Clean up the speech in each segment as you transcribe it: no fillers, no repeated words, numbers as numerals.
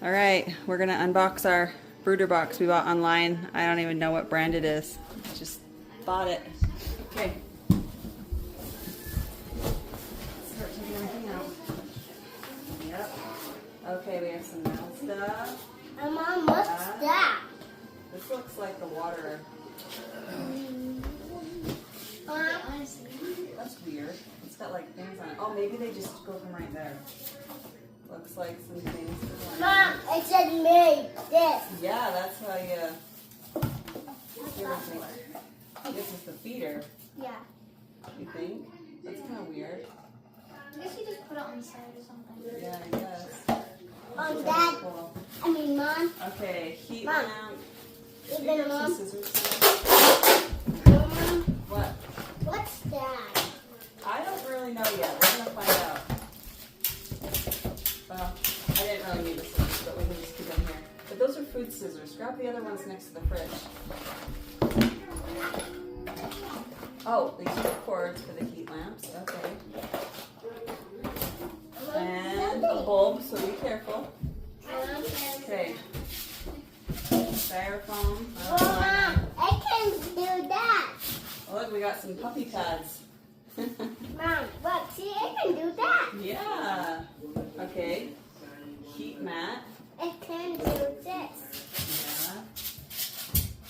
All right, we're gonna unbox our Brooder box we bought online. I don't even know what brand it is. Just bought it. Okay. Start taking everything out. Yep. Okay, we have some mail stuff. Mom, what's that? This looks like the water. That's weird. It's got like things on it. Oh, maybe they just go from right there. Looks like some things. Mom, it said made this. Yeah, that's how you. This is the feeder. Yeah. You think? That's kind of weird. I guess you just put it on the side or something. Yeah, I guess. Dad. Cool. Mom. Okay, heat Mom. lamp. Even Mom. Some scissors. Mom, What? what's that? I don't really know yet. We're gonna find out. Well, I didn't really need the scissors, but we can just keep them here. But those are food scissors. Grab the other ones next to the fridge. Oh, these are cords for the heat lamps. Okay. And a bulb, so be careful. Okay. Styrofoam. Mom, I can do that. Oh, look, we got some puppy pads. Mom, look, see, I can do that. Yeah. Okay. Heat mat. I can do this.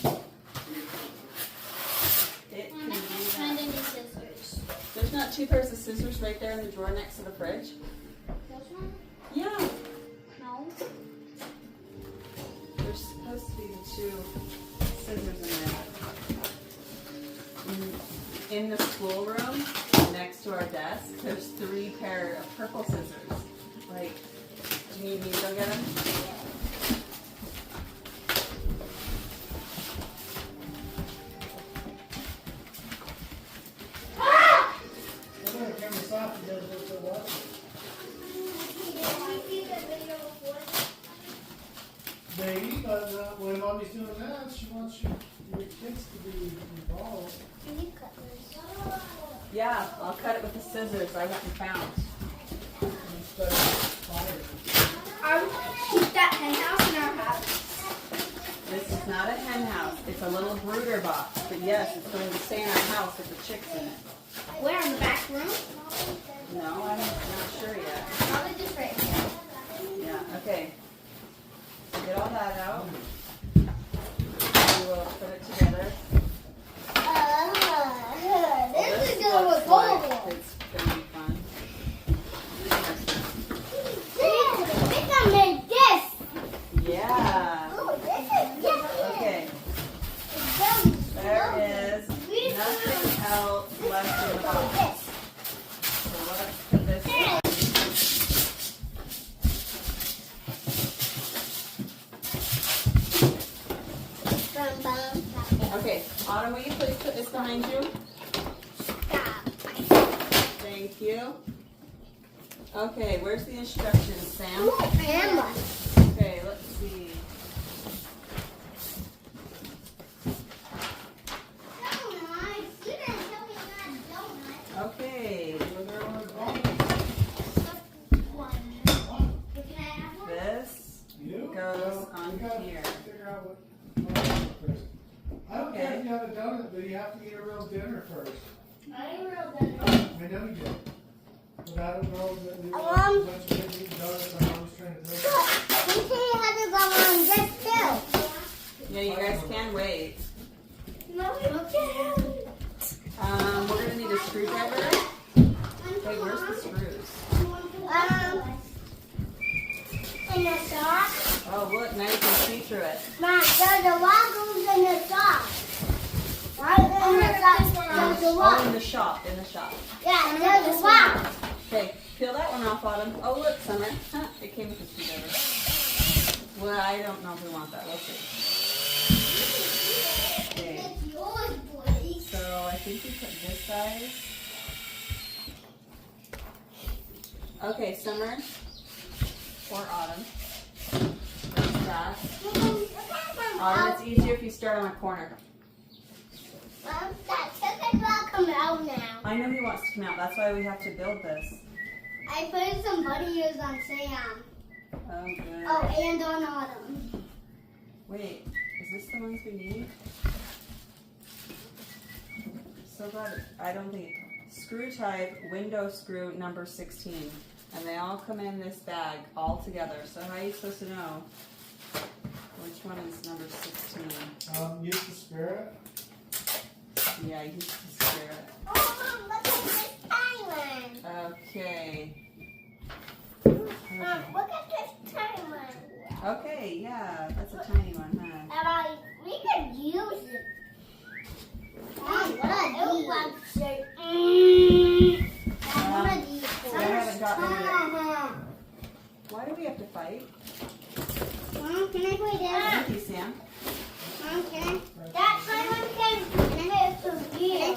Yeah. It can do And that. any scissors. There's not two pairs of scissors right there in the drawer next to the fridge? Those one? Yeah. No. There's supposed to be two scissors in there. In the schoolroom, next to our desk, there's 3 pair of purple scissors. Like, do you need me to go get them? Maybe, but when Mommy's doing that, she wants your kids to be involved. Yeah, I'll cut it with the scissors I went and found. Instead of fire. Are we going to keep that hen house in our house? This is not a hen house. It's a little brooder box. But yes, it's going to stay in our house with the chicks in it. Where, in the back room? No, I'm not sure yet. Probably just right here. Yeah, okay. Get all that out. We will put it together. This is looks going with like gold. it's going to be fun. I can make this. Yeah. Oh, this is different. Okay. There is nothing else left in the box. So let's put this in. Okay, Autumn, will you please put this behind you? Thank you. Okay, where's the instructions, Sam? Okay, let's see. Okay, this You? goes on You gotta here. figure out what first. I don't care if you have a donut, but you have to eat a real dinner first. I know you did. But I don't know that we bunch of kids eating donuts. I'm always trying to tell you. You have to go on this too. Yeah, you guys can wait. No, you can't. We're gonna need a screwdriver. Hey, where's the screws? In the sock. Oh, look, now you can see through it. Mom, there's a waffles in the sock. Right in the sock. There's a Oh, waffle. in the shop, in the shop. Yeah, there's a waffle. Okay, peel that one off, Autumn. Oh, look, Summer. Huh, it came with a screwdriver. Well, I don't know if we want that. Let's see. Okay, It's yours, boy. so I think we put this size. Okay, Summer or Autumn. There's that. Autumn, it's easier if you start on a corner. Mom, that chicken's all come out now. I know he wants to come out. That's why we have to build this. I put some butter's on Sam. good. Oh, and on Autumn. Wait, is this the ones we need? So glad. I don't think. Screw type, window screw number 16. And they all come in this bag all together. So how are you supposed to know which one is number 16? Use the spirit. Yeah, use the spirit. Oh, Mom, look at this tiny one. Okay. Mom, look at this tiny one. Okay, yeah, that's a tiny one, huh? We could use it. Mom, what are these? What are these for? I haven't gotten it. Why do we have to fight? Mom, can I play this? Thank you, Sam. Mom, can I? That tiny one can I for real?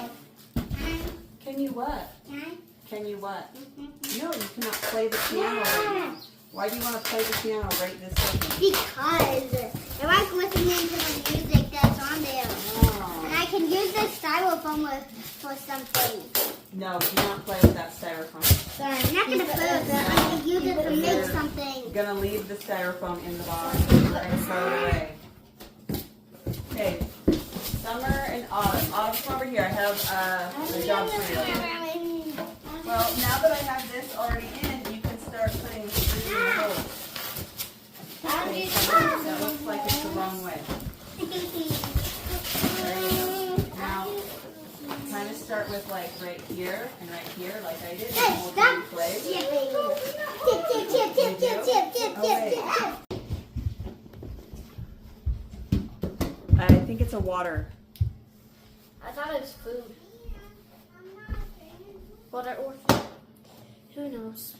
Can you what? Can I? Can you what? No, you cannot play the piano right now. Why do you want to play the piano right this second? Because if I'm listening to the music that's on there, and I can use the styrofoam for something. No, do not play with that styrofoam. Sorry, I'm not gonna play with it. I can use it to make something. We're gonna leave the styrofoam in the box. We're gonna throw it away. Okay, summer and autumn. Autumn, come over here. I have a job for you. Well, now that I have this already in, you can start putting the screws in the holes. Okay, summer, that looks like it's the wrong way. There you go. Now, kind of start with like right here and right here, like I did. And hold it in place. I think it's a water. I thought it was food. Water or food. Who knows?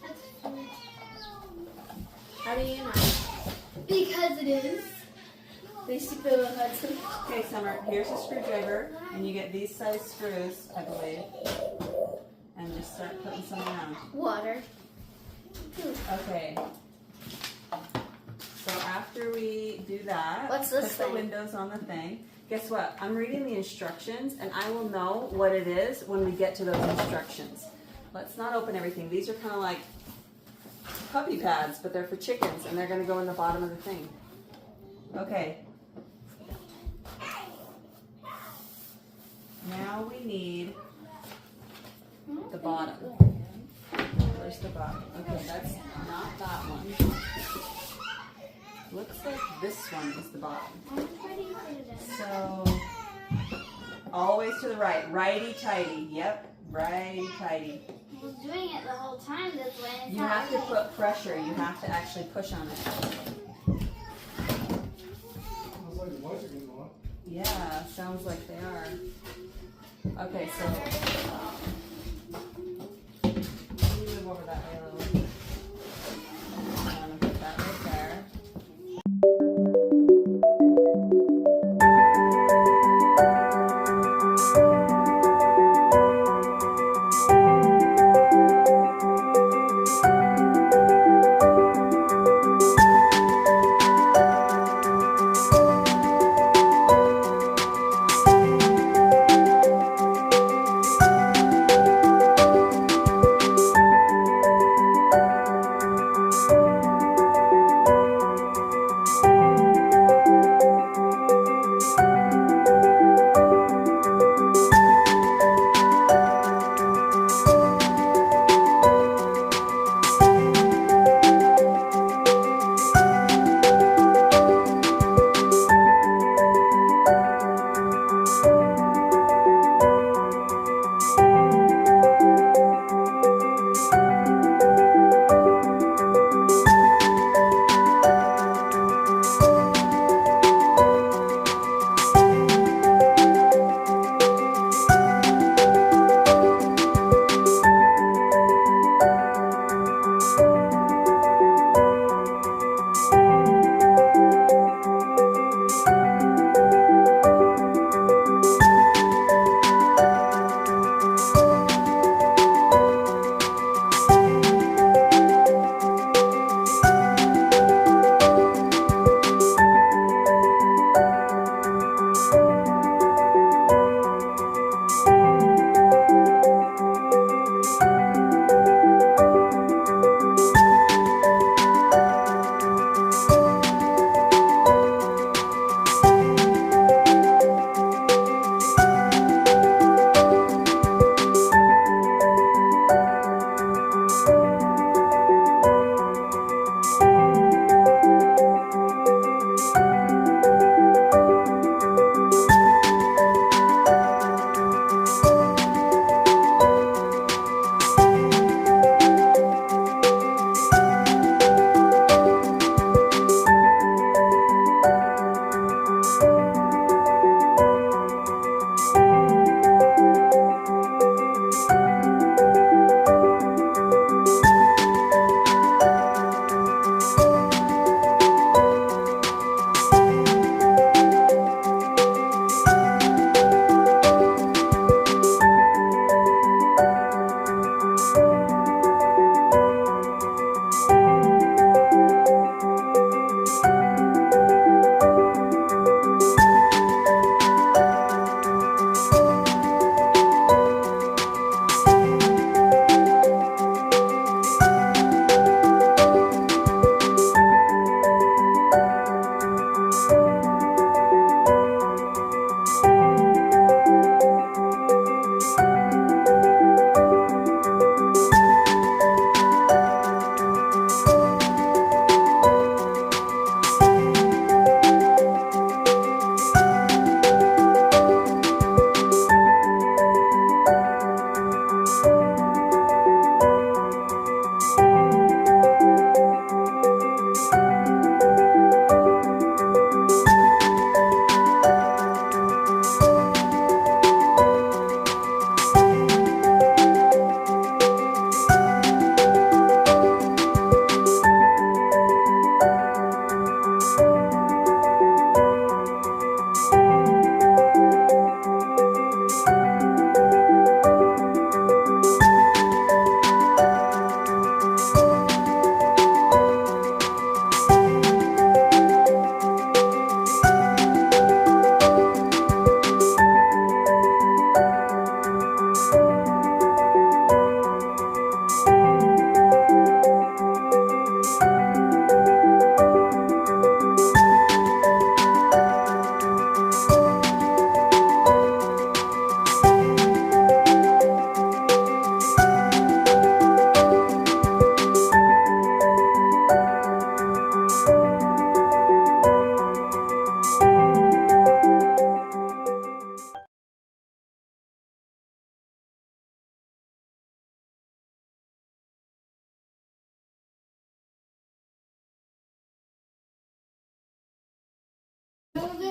How do you know? Because it is. They see Bill Hudson. Okay, Summer, here's a screwdriver, and you get these size screws, I believe, and just start putting some around. Water. Okay. So after we do that, What's this put thing? the windows on the thing. Guess what? I'm reading the instructions, and I will know what it is when we get to those instructions. Let's not open everything. These are kind of like puppy pads, but they're for chickens, and they're going to go in the bottom of the thing. Okay. Now we need the bottom. Where's the bottom? Okay, that's not that one. Looks like this one is the bottom. So, always to the right. Righty-tighty. Yep, righty-tighty. I was doing it the whole time this way. You have to put pressure. You have to actually push on it. Sounds like the boys are getting on. Yeah, sounds like they are. Okay, so let me move over that way a little. I'm gonna put that right there.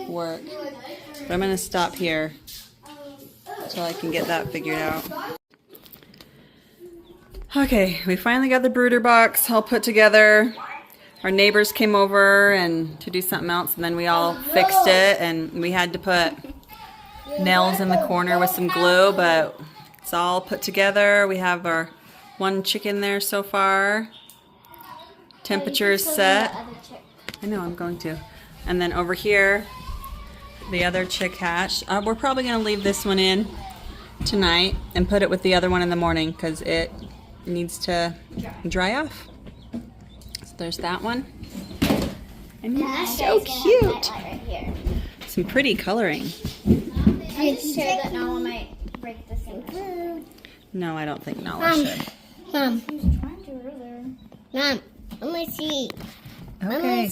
work. But I'm going to stop here until I can get that figured out. Okay, we finally got the brooder box all put together. Our neighbors came over and to do something else, and then we all fixed it, and we had to put nails in the corner with some glue, but it's all put together. We have our one chicken there so far. Temperature is set. I know, I'm going to. And then over here, the other chick hatched. We're probably going to leave this one in tonight and put it with the other one in the morning because it needs to dry off. So there's that one. And it's so cute. Some pretty coloring. I'm scared that Nala might break this thing. No, I don't think Nala should. Mom. Mom, let me see. Okay.